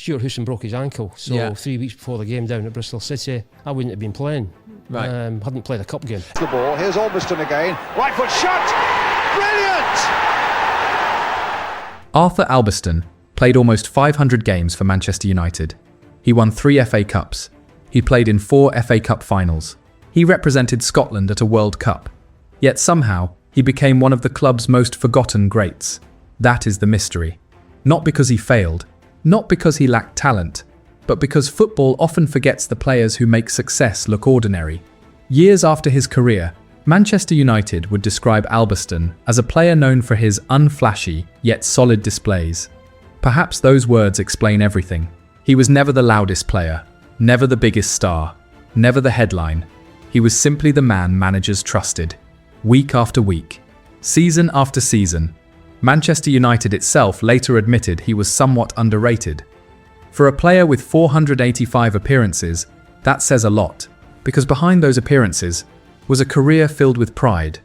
Stuart Houston broke his ankle, so 3 weeks before the game down at Bristol City, I wouldn't have been playing. Right. Hadn't played a cup game. The ball, here's Albiston again. Right foot shot! Brilliant! Arthur Albiston played almost 500 games for Manchester United. He won 3 FA Cups. He played in 4 FA Cup finals. He represented Scotland at a World Cup. Yet somehow, he became one of the club's most forgotten greats. That is the mystery. Not because he failed, not because he lacked talent, but because football often forgets the players who make success look ordinary. Years after his career, Manchester United would describe Albiston as a player known for his unflashy yet solid displays. Perhaps those words explain everything. He was never the loudest player, never the biggest star, never the headline. He was simply the man managers trusted. Week after week, season after season, Manchester United itself later admitted he was somewhat underrated. For a player with 485 appearances, that says a lot, because behind those appearances was a career filled with pride,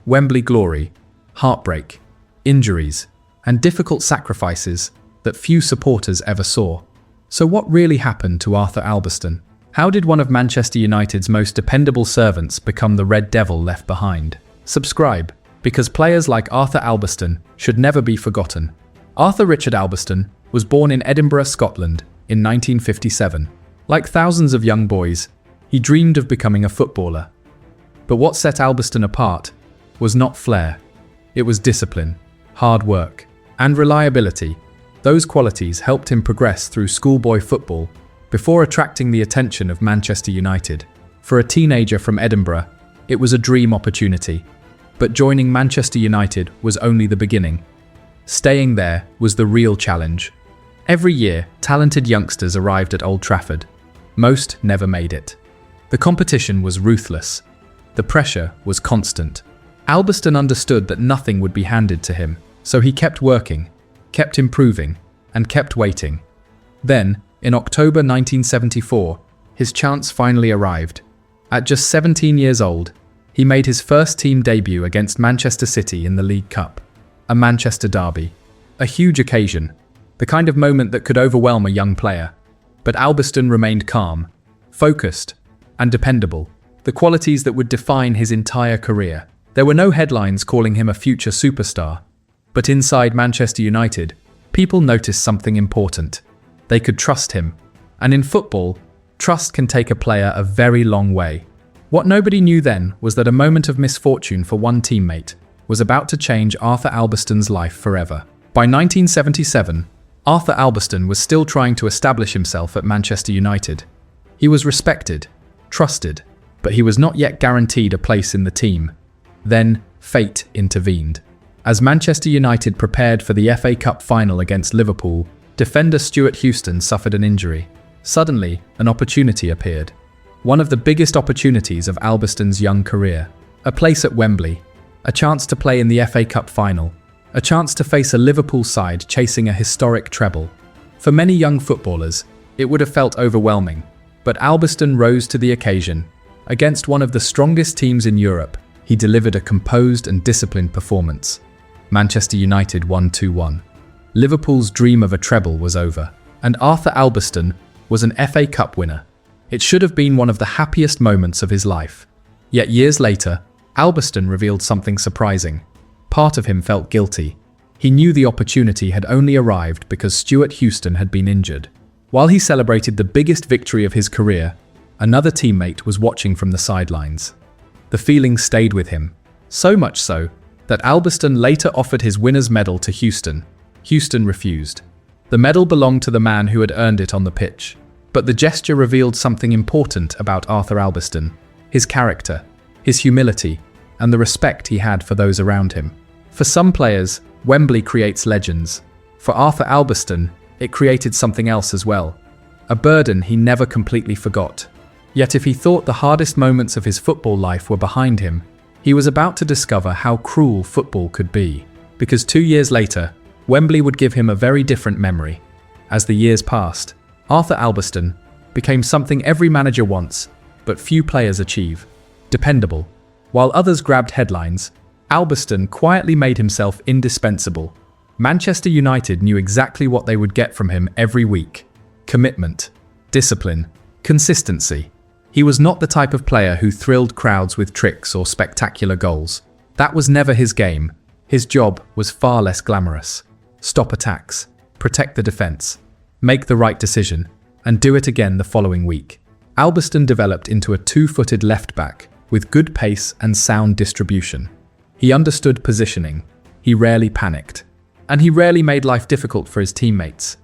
Wembley glory, heartbreak, injuries, and difficult sacrifices that few supporters ever saw. So what really happened to Arthur Albiston? How did one of Manchester United's most dependable servants become the Red Devil left behind? Subscribe, because players like Arthur Albiston should never be forgotten. Arthur Richard Albiston was born in Edinburgh, Scotland in 1957. Like thousands of young boys, he dreamed of becoming a footballer. But what set Albiston apart was not flair. It was discipline, hard work, and reliability. Those qualities helped him progress through schoolboy football before attracting the attention of Manchester United. For a teenager from Edinburgh, it was a dream opportunity. But joining Manchester United was only the beginning. Staying there was the real challenge. Every year, talented youngsters arrived at Old Trafford. Most never made it. The competition was ruthless. The pressure was constant. Albiston understood that nothing would be handed to him, so he kept working, kept improving, and kept waiting. Then, in October 1974, his chance finally arrived. At just 17 years old, he made his first team debut against Manchester City in the League Cup, a Manchester derby. A huge occasion, the kind of moment that could overwhelm a young player. But Albiston remained calm, focused, and dependable, the qualities that would define his entire career. There were no headlines calling him a future superstar, but inside Manchester United, people noticed something important. They could trust him. And in football, trust can take a player a very long way. What nobody knew then was that a moment of misfortune for one teammate was about to change Arthur Albiston's life forever. By 1977, Arthur Albiston was still trying to establish himself at Manchester United. He was respected, trusted, but he was not yet guaranteed a place in the team. Then, fate intervened. As Manchester United prepared for the FA Cup final against Liverpool, defender Stuart Houston suffered an injury. Suddenly, an opportunity appeared. One of the biggest opportunities of Albiston's young career. A place at Wembley, a chance to play in the FA Cup final, a chance to face a Liverpool side chasing a historic treble. For many young footballers, it would have felt overwhelming, but Albiston rose to the occasion. Against one of the strongest teams in Europe, he delivered a composed and disciplined performance. Manchester United won 2-1. Liverpool's dream of a treble was over, and Arthur Albiston was an FA Cup winner. It should have been one of the happiest moments of his life. Yet years later, Albiston revealed something surprising. Part of him felt guilty. He knew the opportunity had only arrived because Stuart Houston had been injured. While he celebrated the biggest victory of his career, another teammate was watching from the sidelines. The feeling stayed with him, so much so that Albiston later offered his winner's medal to Houston. Houston refused. The medal belonged to the man who had earned it on the pitch. But the gesture revealed something important about Arthur Albiston: his character, his humility, and the respect he had for those around him. For some players, Wembley creates legends. For Arthur Albiston, it created something else as well, a burden he never completely forgot. Yet if he thought the hardest moments of his football life were behind him, he was about to discover how cruel football could be. Because 2 years later, Wembley would give him a very different memory. As the years passed, Arthur Albiston became something every manager wants, but few players achieve: dependable. While others grabbed headlines, Albiston quietly made himself indispensable. Manchester United knew exactly what they would get from him every week. commitment, discipline, consistency. He was not the type of player who thrilled crowds with tricks or spectacular goals. That was never his game. His job was far less glamorous. Stop attacks, protect the defense, make the right decision, and do it again the following week. Albiston developed into a two-footed left-back with good pace and sound distribution. He understood positioning, he rarely panicked, and he rarely made life difficult for his teammates.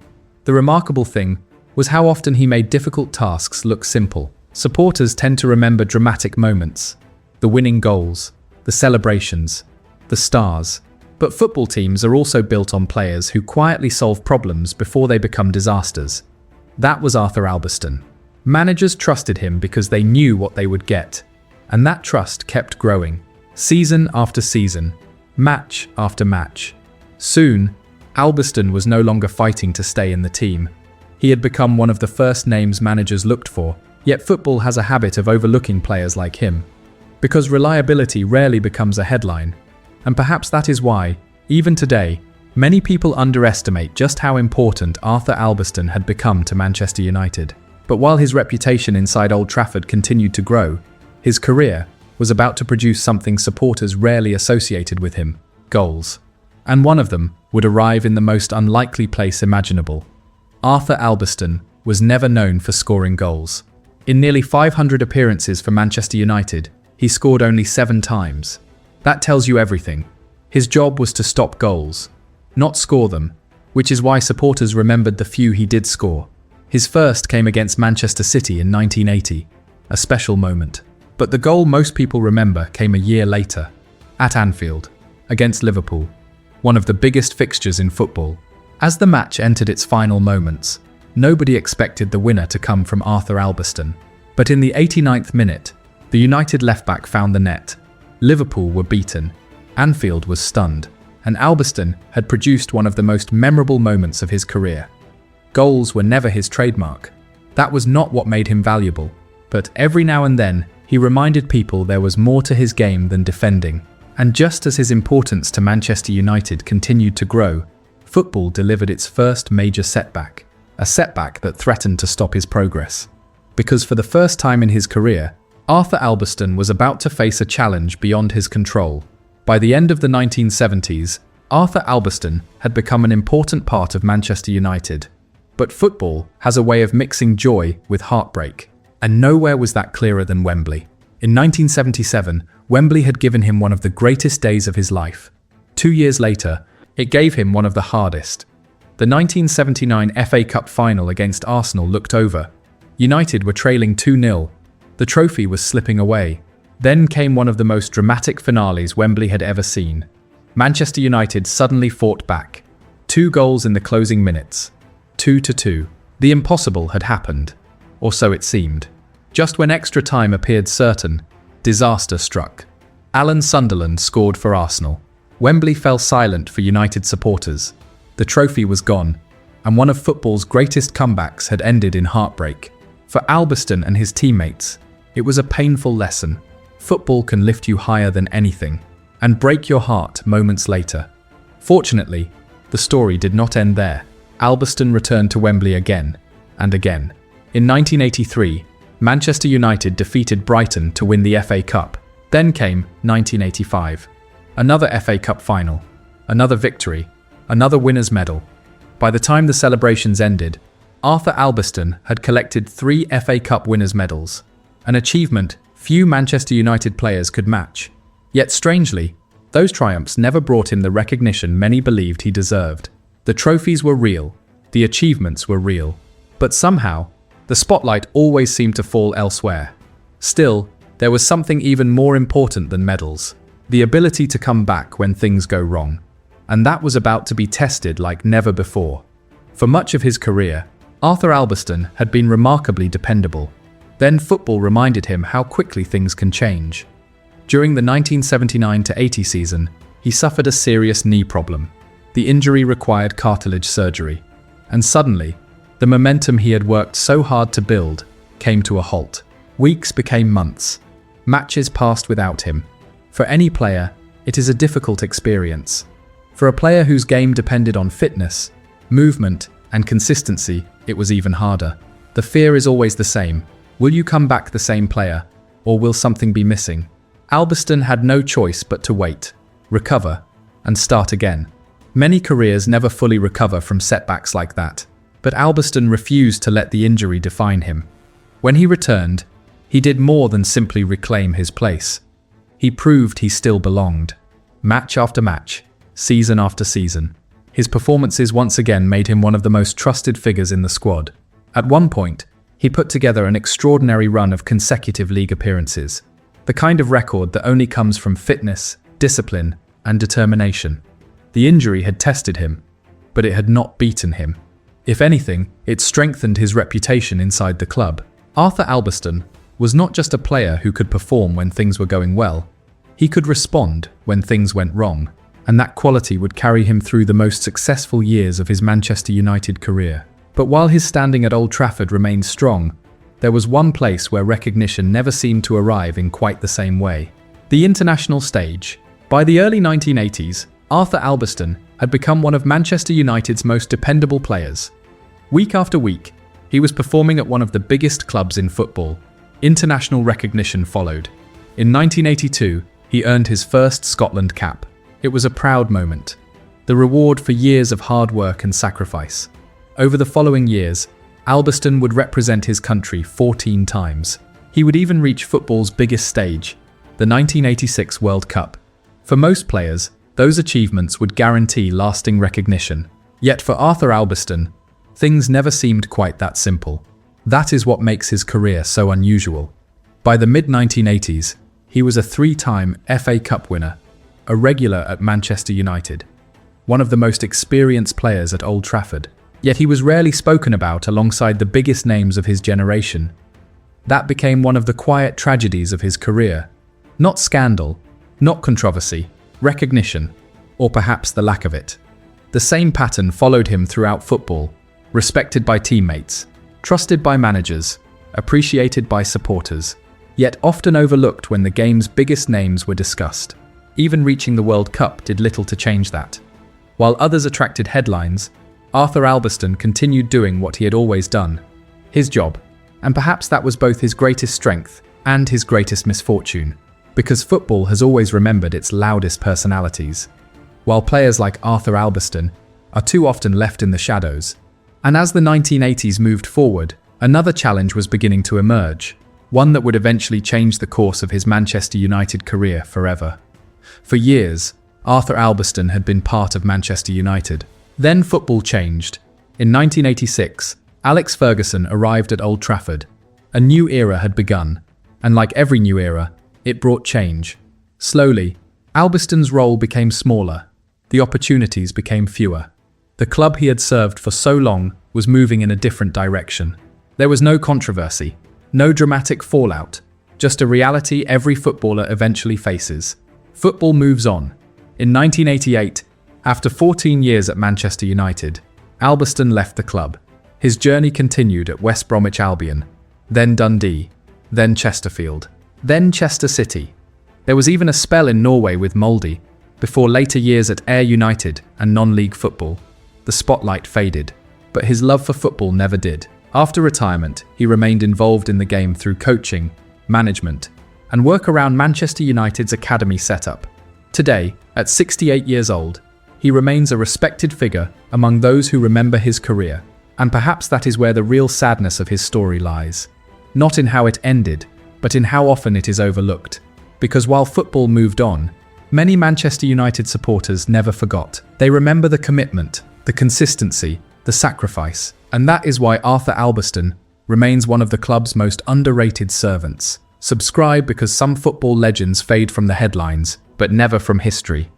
The remarkable thing was how often he made difficult tasks look simple. Supporters tend to remember dramatic moments, the winning goals, the celebrations, the stars. But football teams are also built on players who quietly solve problems before they become disasters. That was Arthur Albiston. Managers trusted him because they knew what they would get, and that trust kept growing, season after season, match after match. Soon, Albiston was no longer fighting to stay in the team. He had become one of the first names managers looked for, yet football has a habit of overlooking players like him, because reliability rarely becomes a headline. And perhaps that is why, even today, many people underestimate just how important Arthur Albiston had become to Manchester United. But while his reputation inside Old Trafford continued to grow, his career was about to produce something supporters rarely associated with him: goals. And one of them would arrive in the most unlikely place imaginable. Arthur Albiston was never known for scoring goals. In nearly 500 appearances for Manchester United, he scored only 7 times. That tells you everything. His job was to stop goals, not score them, which is why supporters remembered the few he did score. His first came against Manchester City in 1980, a special moment. But the goal most people remember came a year later, at Anfield, against Liverpool, one of the biggest fixtures in football. As the match entered its final moments, nobody expected the winner to come from Arthur Albiston. But in the 89th minute, the United left-back found the net. Liverpool were beaten, Anfield was stunned, and Albiston had produced one of the most memorable moments of his career. Goals were never his trademark. That was not what made him valuable. But every now and then, he reminded people there was more to his game than defending. And just as his importance to Manchester United continued to grow, football delivered its first major setback, a setback that threatened to stop his progress. Because for the first time in his career, Arthur Albiston was about to face a challenge beyond his control. By the end of the 1970s, Arthur Albiston had become an important part of Manchester United. But football has a way of mixing joy with heartbreak, and nowhere was that clearer than Wembley. In 1977, Wembley had given him one of the greatest days of his life. 2 years later, it gave him one of the hardest. The 1979 FA Cup final against Arsenal looked over. United were trailing 2-0. The trophy was slipping away. Then came one of the most dramatic finales Wembley had ever seen. Manchester United suddenly fought back. 2 goals in the closing minutes. 2-2. The impossible had happened. Or so it seemed. Just when extra time appeared certain, disaster struck. Alan Sunderland scored for Arsenal. Wembley fell silent for United supporters. The trophy was gone, and one of football's greatest comebacks had ended in heartbreak. For Albiston and his teammates, it was a painful lesson. Football can lift you higher than anything, and break your heart moments later. Fortunately, the story did not end there. Albiston returned to Wembley again, and again. In 1983, Manchester United defeated Brighton to win the FA Cup. Then came 1985. Another FA Cup final, another victory, another winner's medal. By the time the celebrations ended, Arthur Albiston had collected 3 FA Cup winners' medals, an achievement few Manchester United players could match. Yet strangely, those triumphs never brought him the recognition many believed he deserved. The trophies were real, the achievements were real, but somehow, the spotlight always seemed to fall elsewhere. Still, there was something even more important than medals: the ability to come back when things go wrong. And that was about to be tested like never before. For much of his career, Arthur Albiston had been remarkably dependable. Then football reminded him how quickly things can change. During the 1979-80 season, he suffered a serious knee problem. The injury required cartilage surgery. And suddenly, the momentum he had worked so hard to build came to a halt. Weeks became months. Matches passed without him. For any player, it is a difficult experience. For a player whose game depended on fitness, movement, and consistency, it was even harder. The fear is always the same. Will you come back the same player, or will something be missing? Albiston had no choice but to wait, recover, and start again. Many careers never fully recover from setbacks like that, but Albiston refused to let the injury define him. When he returned, he did more than simply reclaim his place. He proved he still belonged. Match after match, season after season, his performances once again made him one of the most trusted figures in the squad. At one point, he put together an extraordinary run of consecutive league appearances, the kind of record that only comes from fitness, discipline, and determination. The injury had tested him, but it had not beaten him. If anything, it strengthened his reputation inside the club. Arthur Albiston was not just a player who could perform when things were going well, he could respond when things went wrong, and that quality would carry him through the most successful years of his Manchester United career. But while his standing at Old Trafford remained strong, there was one place where recognition never seemed to arrive in quite the same way: the international stage. By the early 1980s, Arthur Albiston had become one of Manchester United's most dependable players. Week after week, he was performing at one of the biggest clubs in football. International recognition followed. In 1982, he earned his first Scotland cap. It was a proud moment, the reward for years of hard work and sacrifice. Over the following years, Albiston would represent his country 14 times. He would even reach football's biggest stage, the 1986 World Cup. For most players, those achievements would guarantee lasting recognition. Yet for Arthur Albiston, things never seemed quite that simple. That is what makes his career so unusual. By the mid-1980s, he was a 3-time FA Cup winner, a regular at Manchester United, one of the most experienced players at Old Trafford. Yet he was rarely spoken about alongside the biggest names of his generation. That became one of the quiet tragedies of his career. Not scandal, not controversy, recognition, or perhaps the lack of it. The same pattern followed him throughout football: respected by teammates, trusted by managers, appreciated by supporters, yet often overlooked when the game's biggest names were discussed. Even reaching the World Cup did little to change that. While others attracted headlines, Arthur Albiston continued doing what he had always done: his job. And perhaps that was both his greatest strength and his greatest misfortune, because football has always remembered its loudest personalities, while players like Arthur Albiston are too often left in the shadows. And as the 1980s moved forward, another challenge was beginning to emerge, one that would eventually change the course of his Manchester United career forever. For years, Arthur Albiston had been part of Manchester United. Then football changed. In 1986, Alex Ferguson arrived at Old Trafford. A new era had begun, and like every new era, it brought change. Slowly, Albiston's role became smaller. The opportunities became fewer. The club he had served for so long was moving in a different direction. There was no controversy, no dramatic fallout, just a reality every footballer eventually faces. Football moves on. In 1988, after 14 years at Manchester United, Albiston left the club. His journey continued at West Bromwich Albion, then Dundee, then Chesterfield, then Chester City. There was even a spell in Norway with Molde, before later years at Ayr United and non-league football. The spotlight faded, but his love for football never did. After retirement, he remained involved in the game through coaching, management, and work around Manchester United's academy setup. Today, at 68 years old, he remains a respected figure among those who remember his career. And perhaps that is where the real sadness of his story lies. Not in how it ended, but in how often it is overlooked. Because while football moved on, many Manchester United supporters never forgot. They remember the commitment, the consistency, the sacrifice. And that is why Arthur Albiston remains one of the club's most underrated servants. Subscribe because some football legends fade from the headlines, but never from history.